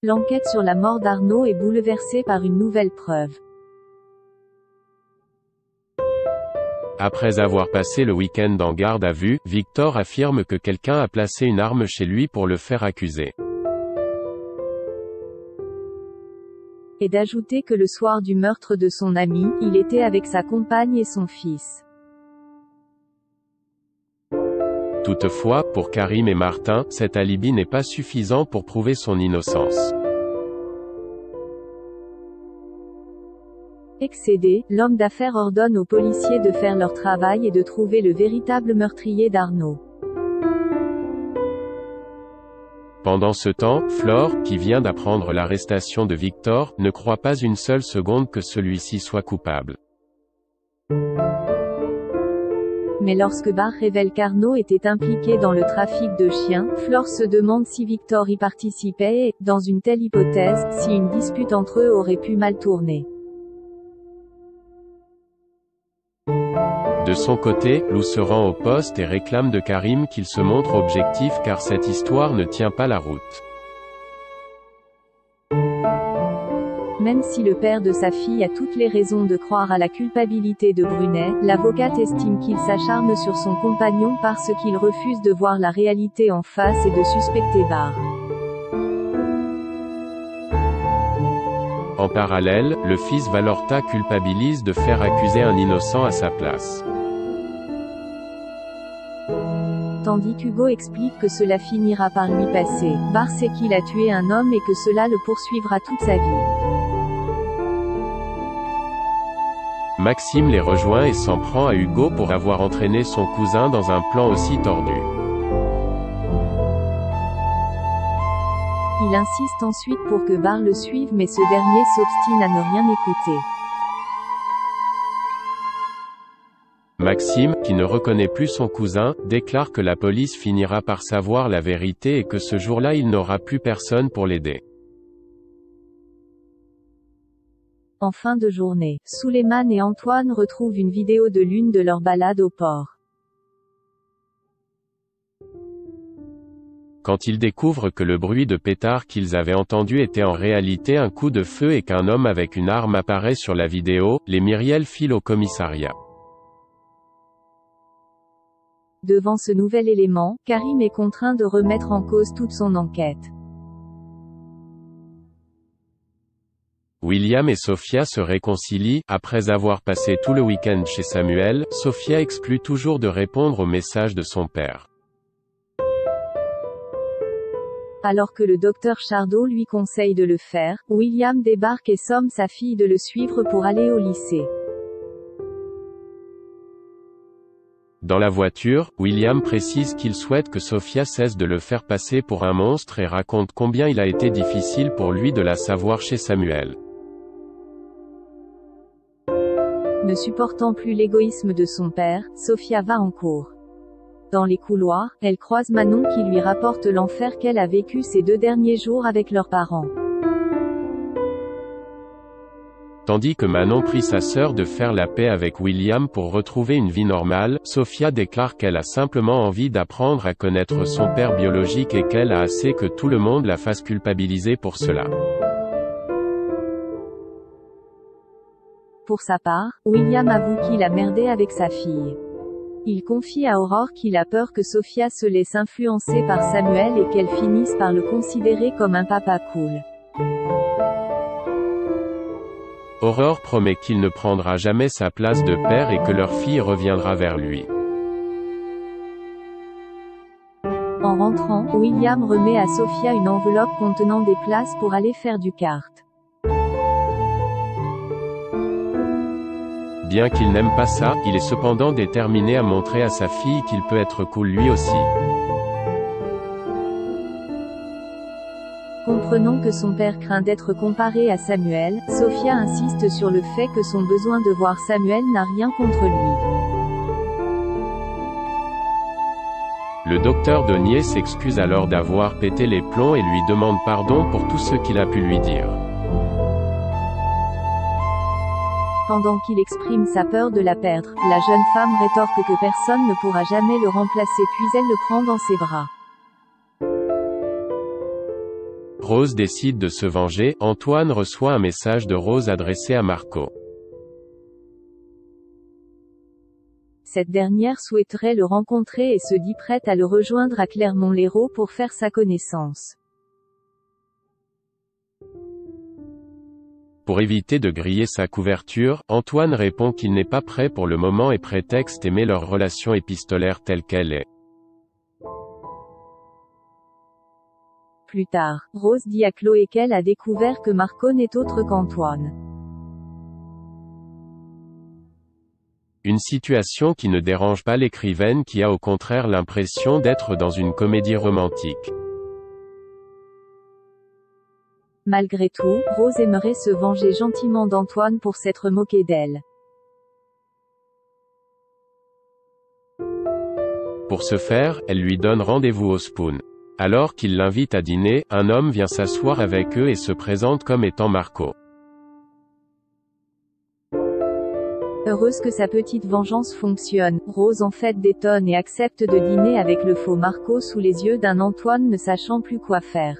L'enquête sur la mort d'Arnaud est bouleversée par une nouvelle preuve. Après avoir passé le week-end en garde à vue, Victor affirme que quelqu'un a placé une arme chez lui pour le faire accuser. Et d'ajouter que le soir du meurtre de son ami, il était avec sa compagne et son fils. Toutefois, pour Karim et Martin, cet alibi n'est pas suffisant pour prouver son innocence. Excédé, l'homme d'affaires ordonne aux policiers de faire leur travail et de trouver le véritable meurtrier d'Arnaud. Pendant ce temps, Flore, qui vient d'apprendre l'arrestation de Victor, ne croit pas une seule seconde que celui-ci soit coupable. Mais lorsque Barr révèle qu'Arnaud était impliqué dans le trafic de chiens, Flore se demande si Victor y participait et, dans une telle hypothèse, si une dispute entre eux aurait pu mal tourner. De son côté, Lou se rend au poste et réclame de Karim qu'il se montre objectif car cette histoire ne tient pas la route. Même si le père de sa fille a toutes les raisons de croire à la culpabilité de Brunet, l'avocate estime qu'il s'acharne sur son compagnon parce qu'il refuse de voir la réalité en face et de suspecter Barr. En parallèle, le fils Valorta culpabilise de faire accuser un innocent à sa place. Tandis qu'Hugo explique que cela finira par lui passer. Barr sait qu'il a tué un homme et que cela le poursuivra toute sa vie. Maxime les rejoint et s'en prend à Hugo pour avoir entraîné son cousin dans un plan aussi tordu. Il insiste ensuite pour que Barr le suive mais ce dernier s'obstine à ne rien écouter. Maxime, qui ne reconnaît plus son cousin, déclare que la police finira par savoir la vérité et que ce jour-là il n'aura plus personne pour l'aider. En fin de journée, Souleymane et Antoine retrouvent une vidéo de l'une de leurs balades au port. Quand ils découvrent que le bruit de pétard qu'ils avaient entendu était en réalité un coup de feu et qu'un homme avec une arme apparaît sur la vidéo, les Myriel filent au commissariat. Devant ce nouvel élément, Karim est contraint de remettre en cause toute son enquête. William et Sophia se réconcilient. Après avoir passé tout le week-end chez Samuel, Sophia exclut toujours de répondre aux messages de son père. Alors que le docteur Chardot lui conseille de le faire, William débarque et somme sa fille de le suivre pour aller au lycée. Dans la voiture, William précise qu'il souhaite que Sophia cesse de le faire passer pour un monstre et raconte combien il a été difficile pour lui de la savoir chez Samuel. Ne supportant plus l'égoïsme de son père, Sophia va en cours. Dans les couloirs, elle croise Manon qui lui rapporte l'enfer qu'elle a vécu ces 2 derniers jours avec leurs parents. Tandis que Manon prie sa sœur de faire la paix avec William pour retrouver une vie normale, Sophia déclare qu'elle a simplement envie d'apprendre à connaître son père biologique et qu'elle a assez que tout le monde la fasse culpabiliser pour cela. Pour sa part, William avoue qu'il a merdé avec sa fille. Il confie à Aurore qu'il a peur que Sophia se laisse influencer par Samuel et qu'elle finisse par le considérer comme un papa cool. Aurore promet qu'il ne prendra jamais sa place de père et que leur fille reviendra vers lui. En rentrant, William remet à Sophia une enveloppe contenant des places pour aller faire du kart. Bien qu'il n'aime pas ça, il est cependant déterminé à montrer à sa fille qu'il peut être cool lui aussi. Comprenant que son père craint d'être comparé à Samuel, Sophia insiste sur le fait que son besoin de voir Samuel n'a rien contre lui. Le docteur Donier s'excuse alors d'avoir pété les plombs et lui demande pardon pour tout ce qu'il a pu lui dire. pendant qu'il exprime sa peur de la perdre. La jeune femme rétorque que personne ne pourra jamais le remplacer puis elle le prend dans ses bras. Rose décide de se venger. Antoine reçoit un message de Rose adressé à Marco. Cette dernière souhaiterait le rencontrer et se dit prête à le rejoindre à Clermont-Lérault pour faire sa connaissance. Pour éviter de griller sa couverture, Antoine répond qu'il n'est pas prêt pour le moment et prétexte aimer leur relation épistolaire telle qu'elle est. Plus tard, Rose dit à Chloé qu'elle a découvert que Marco n'est autre qu'Antoine. Une situation qui ne dérange pas l'écrivaine qui a au contraire l'impression d'être dans une comédie romantique. Malgré tout, Rose aimerait se venger gentiment d'Antoine pour s'être moqué d'elle. Pour ce faire, elle lui donne rendez-vous au Spoon. Alors qu'il l'invite à dîner, un homme vient s'asseoir avec eux et se présente comme étant Marco. Heureuse que sa petite vengeance fonctionne, Rose en fait détonne et accepte de dîner avec le faux Marco sous les yeux d'un Antoine ne sachant plus quoi faire.